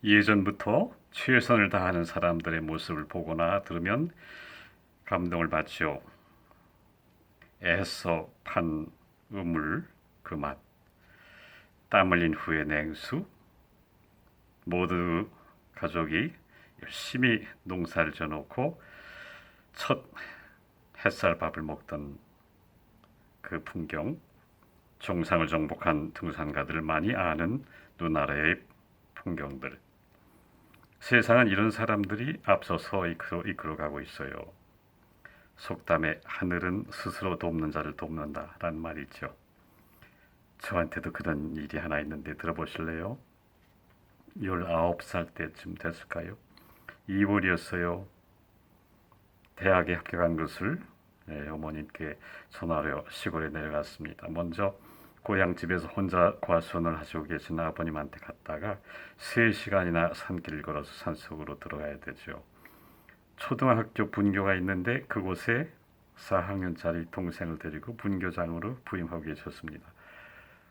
예전부터 최선을 다하는 사람들의 모습을 보거나 들으면 감동을 받죠. 애써 판 우물 그 맛, 땀 흘린 후의 냉수, 모두 가족이 열심히 농사를 져놓고 첫 햇살밥을 먹던 그 풍경, 정상을 정복한 등산가들을 많이 아는 누나라의 풍경들. 세상은 이런 사람들이 앞서서 이끌어가고 있어요. 속담에 하늘은 스스로 돕는 자를 돕는다라는 말이 있죠. 저한테도 그런 일이 하나 있는데 들어보실래요? 19살 때쯤 됐을까요? 2월이었어요. 대학에 합격한 것을 어머님께 전화로 시골에 내려갔습니다. 먼저 고향집에서 혼자 과수원을 하시고 계신 아버님한테 갔다가 3시간이나 산길을 걸어서 산속으로 들어가야 되죠. 초등학교 분교가 있는데 그곳에 4학년짜리 동생을 데리고 분교장으로 부임하고 계셨습니다.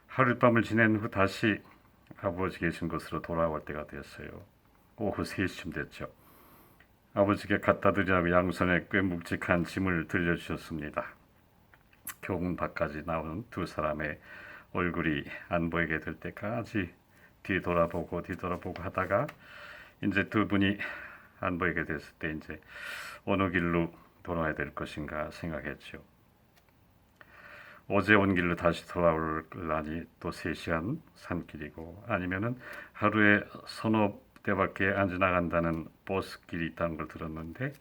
하룻밤을 지낸 후 다시 아버지 계신 곳으로 돌아올 때가 됐어요. 오후 3시쯤 됐죠. 아버지께 갖다 드리라고 양손에 꽤 묵직한 짐을 들려주셨습니다. 교문 밖까지 나오는 두 사람의 얼굴이 안 보이게 될 때까지 뒤돌아보고 하다가 이제 두 분이 안 보이게 됐을 때 이제 어느 길로 돌아야 될 것인가 생각했죠. 어제 온 길로 다시 돌아올라니 또 3시간 산길이고 아니면은 하루에 서너 대밖에 안 지나간다는 버스길이 있다는 걸 들었는데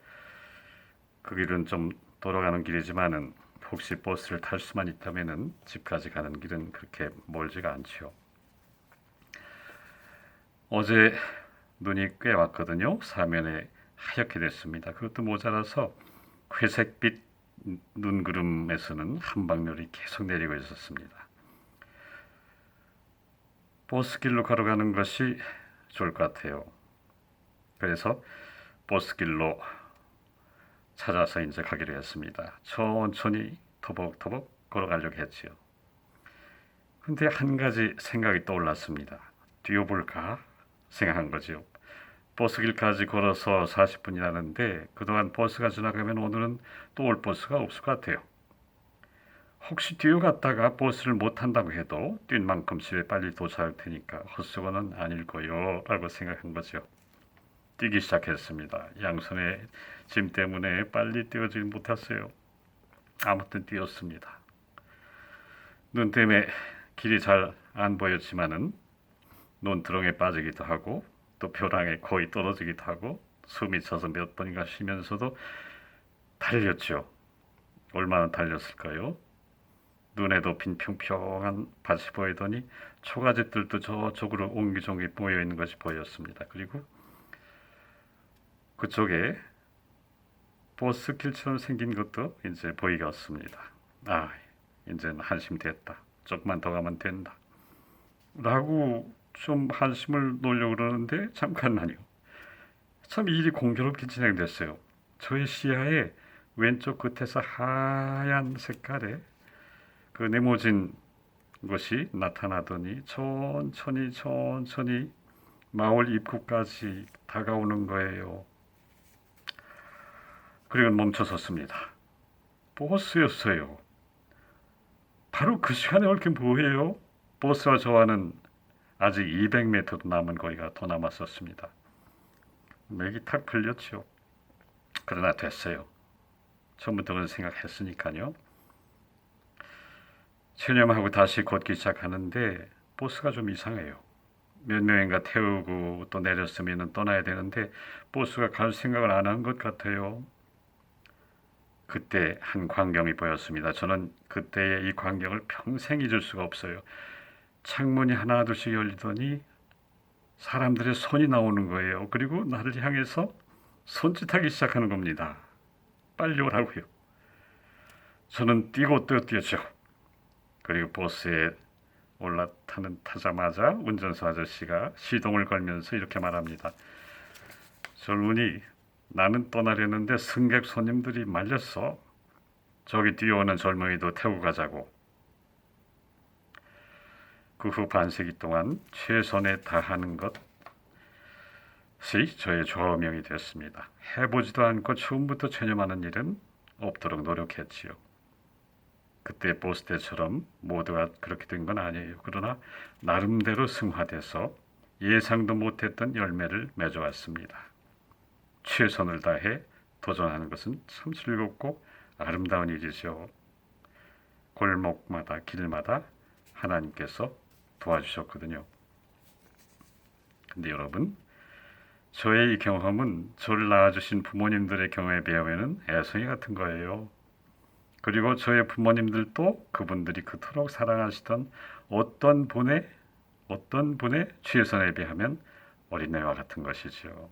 그 길은 좀 돌아가는 길이지만은 혹시 버스를 탈 수만 있다면은 집까지 가는 길은 그렇게 멀지가 않죠. 어제 눈이 꽤 왔거든요. 사면에 하얗게 됐습니다. 그것도 모자라서 회색빛 눈구름에서는 한방열이 계속 내리고 있었습니다. 버스길로 걸어가는 것이 좋을 것 같아요. 그래서 버스길로 찾아서 이제 가기로 했습니다. 천천히 터벅터벅 걸어가려고 했지요. 근데 한 가지 생각이 떠올랐습니다. 뛰어볼까 생각한 거죠. 버스길까지 걸어서 40분이라는데 그동안 버스가 지나가면 오늘은 또 올 버스가 없을 것 같아요. 혹시 뛰어갔다가 버스를 못 탄다고 해도 뛴 만큼 집에 빨리 도착할 테니까 헛수고는 아닐 거요 라고 생각한 거죠. 뛰기 시작했습니다. 양손에 짐 때문에 빨리 뛰어지지 못했어요. 아무튼 뛰었습니다. 눈 때문에 길이 잘 안 보였지만은 논두렁에 빠지기도 하고 또 벼랑에 거의 떨어지기도 하고 숨이 차서 몇 번인가 쉬면서도 달렸죠. 얼마나 달렸을까요? 눈에도 빈 평평한 밭이 보이더니 초가집들도 저쪽으로 옹기종기 모여 있는 것이 보였습니다. 그리고 그쪽에 버스길처럼 생긴 것도 이제 보이었습니다. 아, 이제는 한심됐다. 조금만 더 가면 된다. 라고 좀 한심을 놓으려고 그러는데 잠깐만요. 참 일이 공교롭게 진행됐어요. 저의 시야에 왼쪽 끝에서 하얀 색깔의 그 네모진 것이 나타나더니 천천히 마을 입구까지 다가오는 거예요. 그리고 멈춰섰습니다. 버스였어요. 바로 그 시간에 올 게 뭐예요? 버스와 저와는 아직 200m도 남은 거리가 더 남았었습니다. 맥이 탁 풀렸죠. 그러나 됐어요. 처음부터 생각했으니까요. 체념하고 다시 걷기 시작하는데 버스가 좀 이상해요. 몇 명인가 태우고 또 내렸으면 떠나야 되는데 버스가 갈 생각을 안 한 것 같아요. 그때 한 광경이 보였습니다. 저는 그때의 이 광경을 평생 잊을 수가 없어요. 창문이 하나 둘씩 열리더니 사람들의 손이 나오는 거예요. 그리고 나를 향해서 손짓하기 시작하는 겁니다. 빨리 오라고요. 저는 뛰고 뛰었죠. 그리고 버스에 타자마자 운전사 아저씨가 시동을 걸면서 이렇게 말합니다. 젊은이, 나는 떠나려는데 승객 손님들이 말렸어. 저기 뛰어오는 젊은이도 태우고 가자고. 그 후 반세기 동안 최선에 다하는 것이 저의 좌우명이 됐습니다. 해보지도 않고 처음부터 체념하는 일은 없도록 노력했지요. 그때 버스 때처럼 모두가 그렇게 된 건 아니에요. 그러나 나름대로 승화돼서 예상도 못했던 열매를 맺어왔습니다. 최선을 다해 도전하는 것은 참 즐겁고 아름다운 일이죠. 골목마다 길마다 하나님께서 도와주셨거든요. 근데 여러분, 저의 이 경험은 저를 낳아주신 부모님들의 경험에 비하면 애송이 같은 거예요. 그리고 저의 부모님들도 그분들이 그토록 사랑하시던 어떤 분의 최선에 비하면 어린애와 같은 것이죠.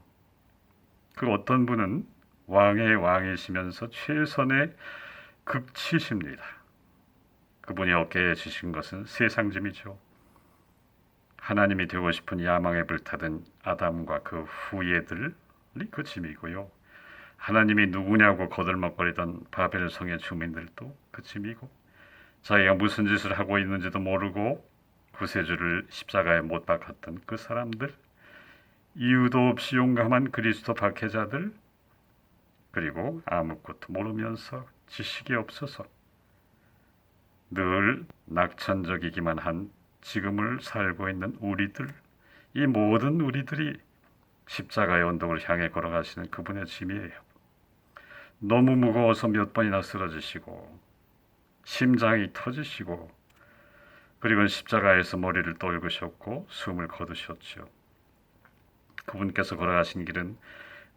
그 어떤 분은 왕의 왕이시면서 최선의 극치십니다. 그분이 어깨에 지신 것은 세상짐이죠. 하나님이 되고 싶은 야망에 불타던 아담과 그 후예들이 그 짐이고요. 하나님이 누구냐고 거들먹거리던 바벨 성의 주민들도 그 짐이고, 자기가 무슨 짓을 하고 있는지도 모르고 구세주를 십자가에 못 박았던 그 사람들, 이유도 없이 용감한 그리스도 박해자들, 그리고 아무것도 모르면서 지식이 없어서 늘 낙천적이기만 한 지금을 살고 있는 우리들, 이 모든 우리들이 십자가의 언덕을 향해 걸어가시는 그분의 짐이에요. 너무 무거워서 몇 번이나 쓰러지시고 심장이 터지시고, 그리고 십자가에서 머리를 떨구셨고 숨을 거두셨죠. 그분께서 걸어가신 길은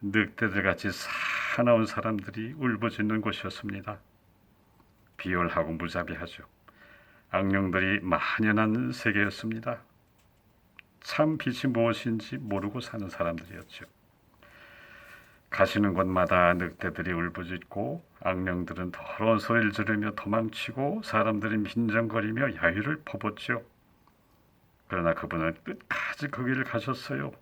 늑대들같이 사나운 사람들이 울부짖는 곳이었습니다. 비열하고 무자비하죠. 악령들이 만연한 세계였습니다. 참 빛이 무엇인지 모르고 사는 사람들이었죠. 가시는 곳마다 늑대들이 울부짖고 악령들은 더러운 소리를 지르며 도망치고 사람들이 민정거리며 야유를 퍼붓죠. 그러나 그분은 끝까지 그 길을 가셨어요.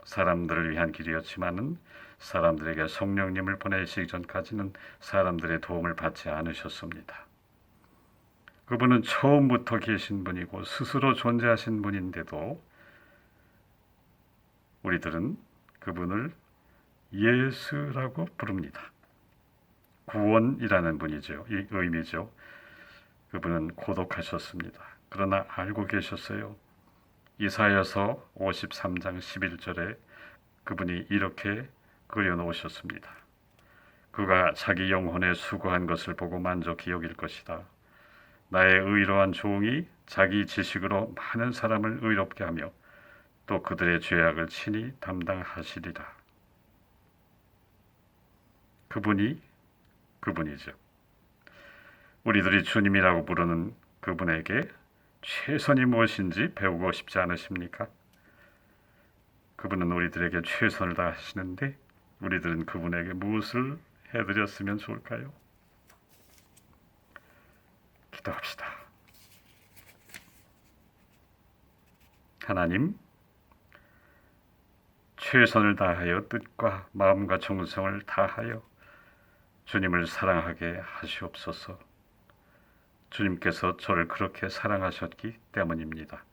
사람들을 위한 길이었지만은 사람들에게 성령님을 보내시기 전까지는 사람들의 도움을 받지 않으셨습니다. 그분은 처음부터 계신 분이고 스스로 존재하신 분인데도 우리들은 그분을 예수라고 부릅니다. 구원이라는 분이죠. 이 의미죠. 그분은 고독하셨습니다. 그러나 알고 계셨어요. 이사야서 53장 11절에 그분이 이렇게 그려놓으셨습니다. 그가 자기 영혼에 수고한 것을 보고 만족히 여길 것이다. 나의 의로운 종이 자기 지식으로 많은 사람을 의롭게 하며 또 그들의 죄악을 친히 담당하시리라. 그분이 그분이죠. 우리들이 주님이라고 부르는 그분에게 최선이 무엇인지 배우고 싶지 않으십니까? 그분은 우리들에게 최선을 다하시는데 우리들은 그분에게 무엇을 해드렸으면 좋을까요? 기도합시다. 하나님, 최선을 다하여 뜻과 마음과 정성을 다하여 주님을 사랑하게 하시옵소서. 주님께서 저를 그렇게 사랑하셨기 때문입니다.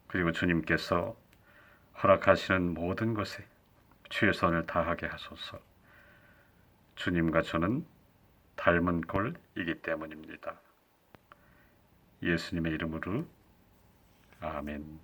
그리고 주님께서 허락하시는 모든 것에 최선을 다하게 하소서. 주님과 저는 닮은 꼴이기 때문입니다. 예수님의 이름으로 아멘.